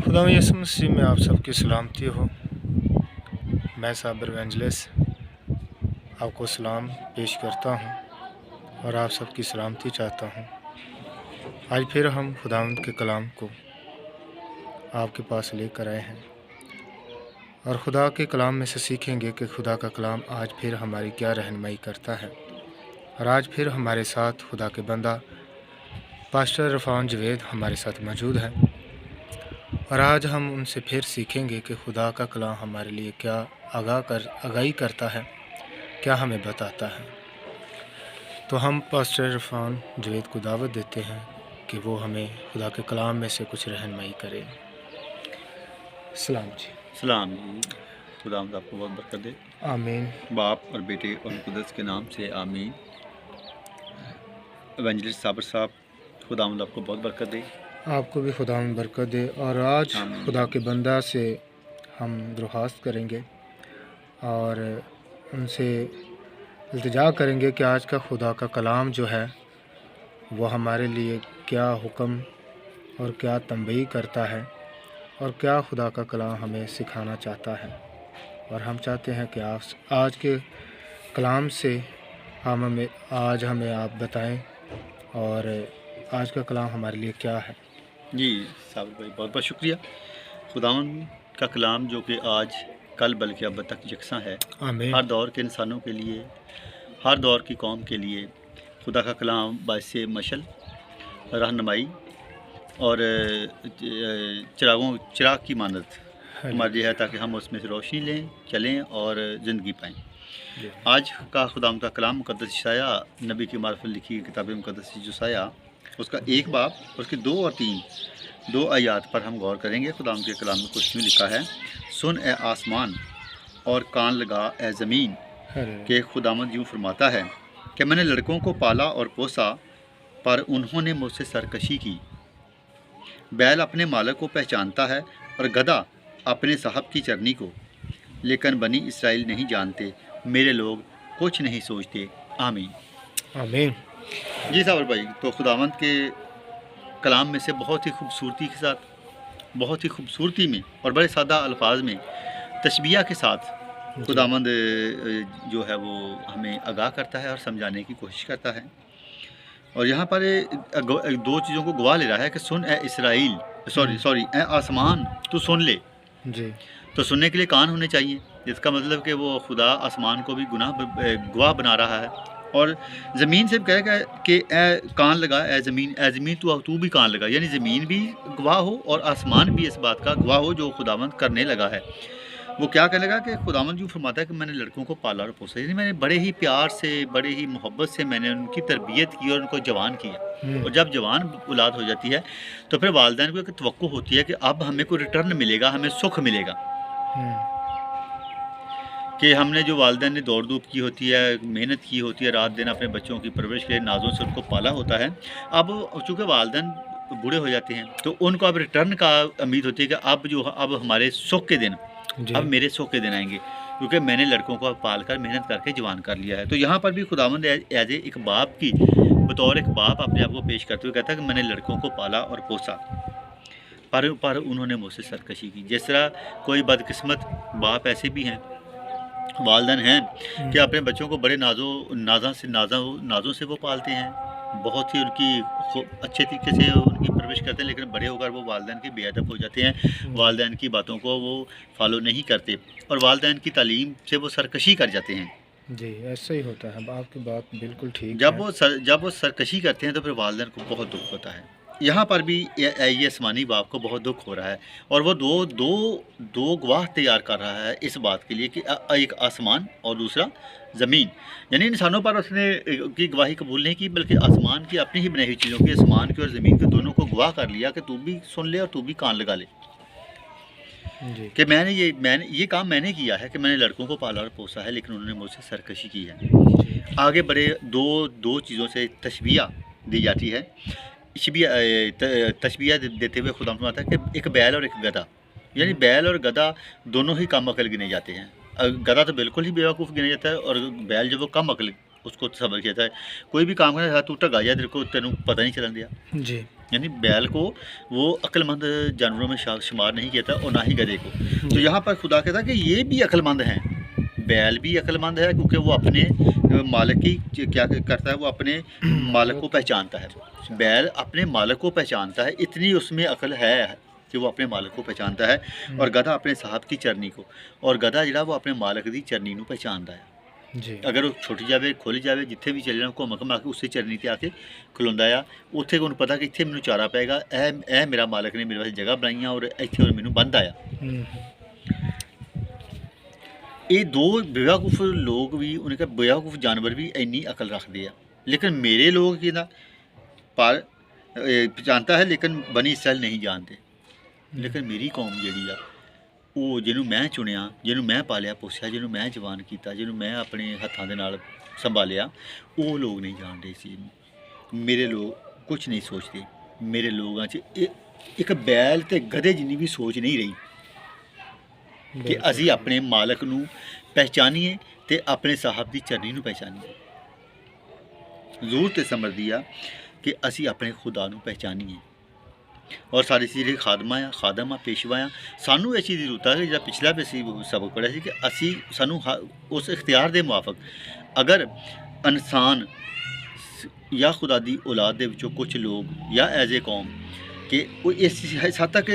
खुदा यीशु मसीह में आप सबकी सलामती हो। मैं साबिर एवेंजलिस्ट आपको सलाम पेश करता हूं और आप सबकी सलामती चाहता हूं। आज फिर हम खुदावंद के कलाम को आपके पास लेकर आए हैं और खुदा के कलाम में से सीखेंगे कि खुदा का कलाम आज फिर हमारी क्या रहनुमाई करता है। और आज फिर हमारे साथ खुदा के बंदा पास्टर इरफान जवेद हमारे साथ मौजूद हैं और आज हम उनसे फिर सीखेंगे कि खुदा का कलाम हमारे लिए क्या आगाही करता है, क्या हमें बताता है। तो हम पास्टर इरफान जवेद को दावत देते हैं कि वो हमें खुदा के कलाम में से कुछ रहनुमाई करें। सलाम जी। सलाम जी। खुदावंद आपको बहुत बरकत दे। आमीन। बाप और बेटे और कुदरत के नाम से आमीन। एवेंजलिस्ट साबिर साहब, खुदावंद आपको बहुत बरकत दे। आपको भी खुदावंद बरकत दे। और आज खुदा के बंदा से हम दरख्वास्त करेंगे और उनसे इल्तिजा करेंगे कि आज का खुदा का कलाम जो है वो हमारे लिए क्या हुक्म और क्या तंबीह करता है और क्या खुदा का कलाम हमें सिखाना चाहता है। और हम चाहते हैं कि आज के कलाम से हमें आप बताएं और आज का कलाम हमारे लिए क्या है। जी साबिर भाई, बहुत बहुत शुक्रिया। खुदावंद का कलाम जो कि आज कल बल्कि अब तक यकसा है, हर दौर के इंसानों के लिए, हर दौर की कौम के लिए खुदा का कलाम बायस मशल, रहनुमाई और चिराग की मानद हमारे लिए है, ताकि हम उसमें से रोशनी लें, चलें और ज़िंदगी पाएँ। आज का खुदाम का कलाम मुक़द्दस यशाया नबी की मार्फत लिखी किताब मुक़द्दस यशाया, उसका 1 बाब, उसकी 2 और 2 आयात पर हम गौर करेंगे। खुदाम के कलाम में कुछ नहीं लिखा है। सुन ए आसमान और कान लगा ए ज़मीन के खुदावंद यूँ फरमाता है कि मैंने लड़कों को पाला और पोसा, पर उन्होंने मुझसे सरकशी की। बैल अपने मालिक को पहचानता है और गधा अपने साहब की चरनी को, लेकिन बनी इसराइल नहीं जानते, मेरे लोग कुछ नहीं सोचते। आमीन आमीन। जी साबिर भाई, तो खुदावंद के कलाम में से बहुत ही खूबसूरती के साथ, बहुत ही खूबसूरती में और बड़े सादा अल्फाज में तशबीह के साथ खुदावंद जो है वो हमें आगाह करता है और समझाने की कोशिश करता है। और यहाँ पर 2 चीज़ों को गवाह ले रहा है कि सुन ए इसराइल, सॉरी ए आसमान तू सुन ले जी। तो सुनने के लिए कान होने चाहिए, जिसका मतलब कि वो खुदा आसमान को भी गवाह बना रहा है। और ज़मीन से कहेगा कि ए कान लगा, ए ज़मीन तू भी कान लगा, यानी ज़मीन भी गवाह हो और आसमान भी इस बात का गवाह हो जो खुदावंद करने लगा है। वो क्या कहने लगा कि खुदावंद यूँ फरमाता है कि मैंने लड़कों को पाला और पोसा, यानी मैंने बड़े ही प्यार से, बड़े ही मोहब्बत से मैंने उनकी तरबियत की और उनको जवान किया। और जब जवान औलाद हो जाती है तो फिर वालिदैन को एक तवक्को होती है कि अब हमें कोई रिटर्न मिलेगा, हमें सुख मिलेगा। कि हमने जो वालिदैन ने दौड़ धूप की होती है, मेहनत की होती है, रात दिन अपने बच्चों की परवरिश के लिए नाज़ों से उनको पाला होता है, अब चूँकि वालिदैन बूढ़े हो जाते हैं तो उनको अब रिटर्न का उम्मीद होती है कि अब हमारे सुख के दिन, अब मेरे सुख के दिन आएंगे, क्योंकि मैंने लड़कों को पाल कर मेहनत करके जवान कर लिया है। तो यहाँ पर भी खुदावंद एज एक बाप की, बतौर एक बाप अपने आप को पेश करते हुए कहता है कि मैंने लड़कों को पाला और पोसा, पर उन्होंने मुझसे सरकशी की। जिस तरह कोई बदकिस्मत बाप ऐसे भी हैं, वालिदैन हैं कि अपने बच्चों को बड़े नाज़ों से वो पालते हैं, बहुत ही उनकी अच्छे तरीके से उनकी परवरिश करते हैं, लेकिन बड़े होकर वो वालिदैन के बेअदब हो जाते हैं, वालिदैन की बातों को वो फॉलो नहीं करते और वालिदैन की तालीम से वो सरकशी कर जाते हैं। जी, ऐसा ही होता है। आपकी बात बिल्कुल ठीक है। जब वो सरकशी करते हैं तो फिर वालिदैन को बहुत दुख होता है। यहाँ पर भी ये आसमानी बाप को बहुत दुख हो रहा है और वो दो गवाह तैयार कर रहा है इस बात के लिए कि एक आसमान और दूसरा ज़मीन, यानी इंसानों पर उसने की गवाही कबूल नहीं की, बल्कि आसमान की अपनी ही बनाई हुई चीज़ों की, आसमान की और ज़मीन के दोनों को गवाह कर लिया कि तू भी सुन ले और तू भी कान लगा ले कि मैंने ये काम मैंने किया है कि मैंने लड़कों को पाला और पोसा है, लेकिन उन्होंने मुझसे सरकशी की है। आगे बड़े दो चीज़ों से तशबीह दी जाती है। तशबीह देते हुए खुदा फरमाता है कि एक बैल और एक गधा, यानी बैल और गधा दोनों ही कम अकल गिने जाते हैं। गधा तो बिल्कुल ही बेवकूफ़ गिना जाता है और बैल जो वो कम अकल उसको तस्वर किया जाता है। कोई भी काम करना तू टगा जा, तेरे को तेनों पता नहीं चलन दिया जी। यानी बैल को वो अक्लमंद जानवरों में शुमार नहीं किया था और ना ही गधे को। तो यहाँ पर खुदा कहता है कि ये भी अक्लमंद हैं, बैल भी अक्लमंद है क्योंकि वो अपने मालिक की क्या करता है, वो अपने मालिक को पहचानता है। बैल अपने मालिक को पहचानता है, इतनी उसमें अकल है कि वो अपने मालिक को पहचानता है। और गधा अपने साहब की चरनी को, और गधा जिहड़ा वो अपने मालिक की चरनी ਨੂੰ पहचानता है। जी अगर वो छुट जाए खुल जाए जिथे भी चले जाए घूम घुमा के उस चरनी ते आके खलोंदा आ, उत्थे उन्हें पता कि इत्थे मैनूं चारा पेगा, ए मेरा मालिक ने मेरे वास्ते जगह बनाई और इत्थे उन्हें मैनूं बंद आया। ये दो बेवकूफ़ लोग भी, उनके बेवकूफ़ जानवर भी इन्नी अकल रखते हैं, लेकिन मेरे लोग की ना पर जानता है लेकिन बनी इसराइल नहीं जानते। लेकिन मेरी कौम जी आ ਉਹ ਜਿਹਨੂੰ ਮੈਂ ਚੁਣਿਆ, ਜਿਹਨੂੰ ਮੈਂ ਪਾਲਿਆ ਪੋਸਿਆ, ਜਿਹਨੂੰ ਮੈਂ ਜਵਾਨ ਕੀਤਾ, ਜਿਹਨੂੰ ਮੈਂ ਆਪਣੇ ਹੱਥਾਂ ਦੇ ਨਾਲ ਸੰਭਾਲਿਆ, ਉਹ ਲੋਕ ਨਹੀਂ ਜਾਣਦੇ ਸੀ। ਮੇਰੇ ਲੋਕ ਕੁਝ ਨਹੀਂ ਸੋਚਦੇ। ਮੇਰੇ ਲੋਕਾਂ 'ਚ ਇੱਕ ਬੈਲ ਤੇ ਗਧੇ ਜਿੰਨੀ ਵੀ ਸੋਚ ਨਹੀਂ ਰਹੀ ਕਿ ਅਸੀਂ ਆਪਣੇ ਮਾਲਕ ਨੂੰ ਪਹਿਚਾਨੀਏ ਤੇ ਆਪਣੇ ਸਾਹਿਬ ਦੀ ਚਰਨੀ ਨੂੰ ਪਹਿਚਾਨੀਏ। ਜ਼ਰੂਰਤ ਸਮਝਦੀ ਆ ਕਿ ਅਸੀਂ ਆਪਣੇ ਖੁਦਾ ਨੂੰ ਪਹਿਚਾਨੀਏ। और सारे ਜਿਹੜੇ ਖਾਦਮਾਂ ਆ, ਖਾਦਮ ਆ, ਪੇਸ਼ਵਾ ਆ, ਸਾਨੂੰ ਇਸ ਚੀਜ਼ ਦੀ ਜ਼ਰੂਰਤ ਹੈ ਕਿ ਜਿਹੜਾ ਪਿਛਲਾ ਵੀ ਅਸੀਂ ਸਬਕ ਪੜ੍ਹਿਆ ਸੀ ਕਿ ਅਸੀਂ ਸਾਨੂੰ ਉਸ ਇਖਤਿਆਰ ਦੇ ਮੁਆਫਕ ਅਗਰ ਇਨਸਾਨ ਜਾਂ ਖੁਦਾ ਦੀ ਔਲਾਦ ਦੇ ਵਿੱਚੋਂ ਕੁਝ ਲੋਕ ਜਾਂ ਐਜ਼ ਏ ਕੌਮ ਕਿ ਉਹ ਇਸ ਹੱਦ ਤੱਕ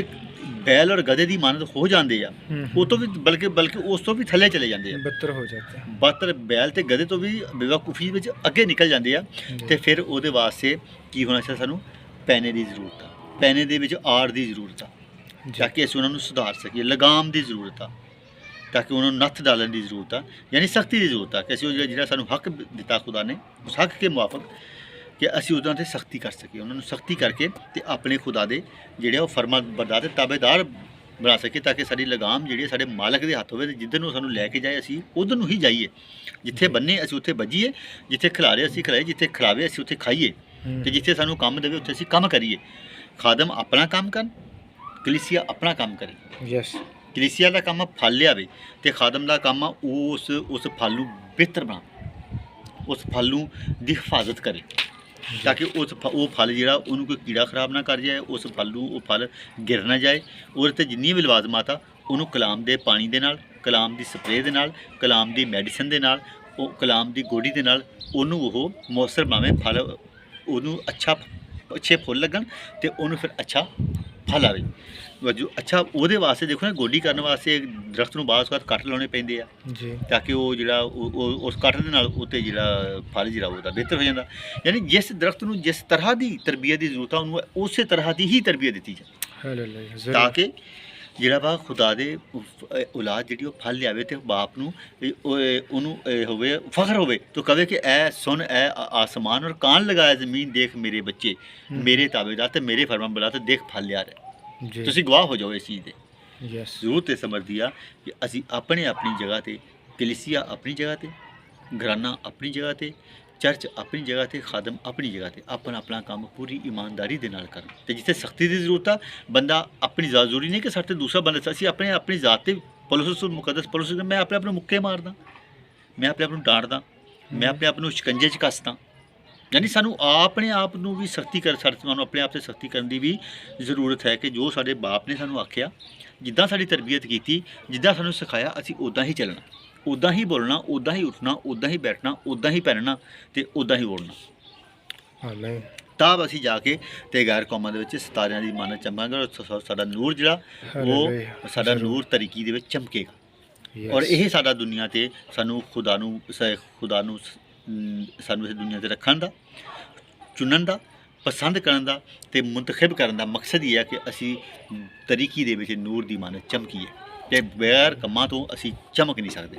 बैल और गधे की मानत हो जाते हैं, वो तो भी बल्कि उस तो भी थले चले जाते हैं, बदतर हो जाते हैं। बदतर बैल ते गधे तो भी बेवकूफ़ी में अगे निकल जाते हैं। तो फिर वो वास्ते की होना चाहिए, सानू पैने की जरूरत है, पैने दे विच आड़ की जरूरत है ताकि असीं उन्हां नूं सुधार सकीए। लगाम की जरूरत है ताकि उन्होंने नत्थ डालने की जरूरत है, यानी सख्ती की जरूरत है कि असीं जिहड़ा सानू हक दिता खुदा ने उस हक के मुआफक कि असीं उहदां ते सख्ती कर सकीए, उन्होंने सख्ती करके ते अपने खुदा दे जिहड़े वो फर्मा बरदार ते ताबेदार बना सके ताकि साडी लगाम जिहड़ी साडे मालक दे हत्थ होवे ते जिद्धर नूं सानू लैके जाए असीं उधर नूं ही जाइए, जिथे बन्ने असीं उत्थे बज्जीए, जिथे खिलारे असीं खिलाइए, जिथे खिलावे असीं उत्थे खाइए ते जिथे सानू काम देवे उत्थे असीं काम करिए। खादम अपना काम करन, कलीसिया अपना काम करे। यस, कलीसिया का काम फल लियावे ते खादम का काम उस फल नूं बेहतर बना, उस फल नूं दी हिफाजत करे ताकि वो फल जिहड़ा उन्होंने कोई कीड़ा खराब ना कर जाए, उस फल नूं वो फल गिर ना जाए। और ते जिन्नी भी लवाजमात आ उन्होंने कलाम दे पानी दे नाल, कलाम दी स्प्रे दे नाल, कलाम दी मैडिसन दे नाल, कलाम दी गोडी दे नाल उन्होंने वो मौसर भावें फल उन्होंने अच्छे फुल लगन ते उन्होंने फिर अच्छा फल आवे। जो अच्छा वो वास्ते देखो ना गोडी करने वास्ते दरख्त नूं बाज़ वक्त कट लाने पैंदे आ जी ताकि वो जिहड़ा उस कट दे नाल उत्ते जिहड़ा फल जिहड़ा ओहदा बेहतर हो जाता। यानी जिस दरख्त नूं जिस तरह की तरबियत की जरूरत है उन्होंने उस तरह की ही तरबियत दी जाए ताकि जिहड़ा वा खुदा दे औलाद जिहड़ी फल लियावे ते बाप नूं उहनूं होवे फख्र होवे तो कहे कि ऐ सुन ऐ आसमान और कान लगाया ज़मीन देख मेरे बच्चे मेरे ताबेदार ते मेरे फरमान बरदार ते देख फल लिया रहे। तुसीं गवाह हो जाओ इस चीज़ दे। यस, जरूरत समझदी आ कि असीं अपनी जगह ते, कलीसिया अपनी जगह ते, घराना अपनी जगह ते, चर्च अपनी जगह ते, खादम अपनी जगह ते अपना काम पूरी ईमानदारी दे नाल करन। ते जिथे सख्ती की जरूरत आ बंदा अपनी ज़ात जरूरी नहीं कि साडे दूसरा बंदा असीं अपनी ज़ात ते पौलुस मुकद्दस पौलुस मैं अपने आप नूं मुक्के मारदा, मैं अपने आप नूं डांटदा, मैं अपने आप नूं शिकंजे च कसदा। यानी सानू अपने आप नूं भी सख्ती कर सानू अपने आप से सख्ती करने की भी जरूरत है कि जो साडे बाप ने सानू आख्या जिद्दां साडी तरबियत की जिद्दां सानू सिखाया असीं उदां ही चलना, उदां ही बोलना, उदां ही उठना, उदां ही बैठना, उदां ही पहनना ते उदां ही बोलना। आमीन। तब असीं जाके ते गैर कौमां दे विच सितारियां दी मानत चमकांगे और साडा नूर जिहड़ा वो साडा नूर तरीकी दे विच चमकेगा। और यही साडा दुनिया ते सानू खुदा नूं सानू इस दुनिया से रखण दा, चुनन दा, पसंद करन दा ते मुंतखब करन दा मकसद ये है कि असी तरीकी दे विच नूर दी मानत चमकीए ते बगैर कमां तो असी चमक नहीं सकते।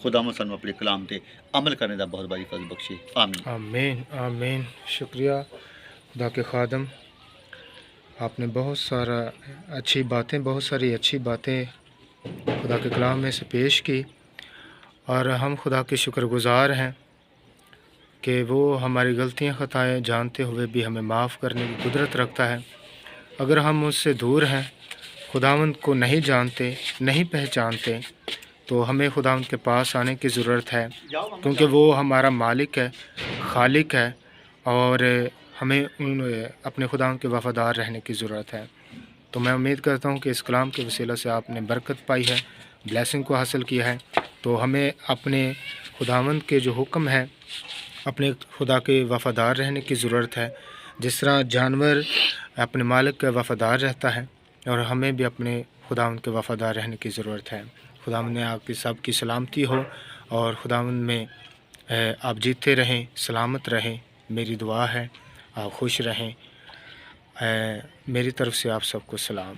खुदावंद सानू अपने कलाम ते अमल करने दा बहुत बड़ी फजल बख्शे। आमीन आमीन आमीन। शुक्रिया खुदा के खादम, आपने बहुत सारी अच्छी बातें खुदा के कलाम में से पेश की और हम खुदा के शुक्रगुज़ार हैं कि वो हमारी गलतियां ख़ताएँ जानते हुए भी हमें माफ़ करने की कुदरत रखता है। अगर हम उससे दूर हैं, खुदावंद को नहीं जानते, नहीं पहचानते, तो हमें खुदावंद के पास आने की ज़रूरत है क्योंकि वो हमारा मालिक है, खालिक है और ہمیں اپنے خداوند کے وفادار رہنے کی ضرورت ہے۔ تو میں امید کرتا ہوں کہ اس کلام کے وسیلہ سے آپ نے برکت پائی ہے، بلیسنگ کو حاصل کیا ہے۔ تو ہمیں اپنے خداوند کے جو حکم ہے، اپنے خدا کے وفادار رہنے کی ضرورت ہے۔ جس طرح جانور اپنے مالک کا وفادار رہتا ہے، اور ہمیں بھی اپنے خداوند کے وفادار رہنے کی ضرورت ہے۔ خداوند نے آپ کی سب کی سلامتی ہو، اور خداوند میں آپ جیتے رہیں، سلامت رہیں، میری دعا ہے۔ آپ خوش رہیں۔ میری طرف سے آپ سب کو سلام۔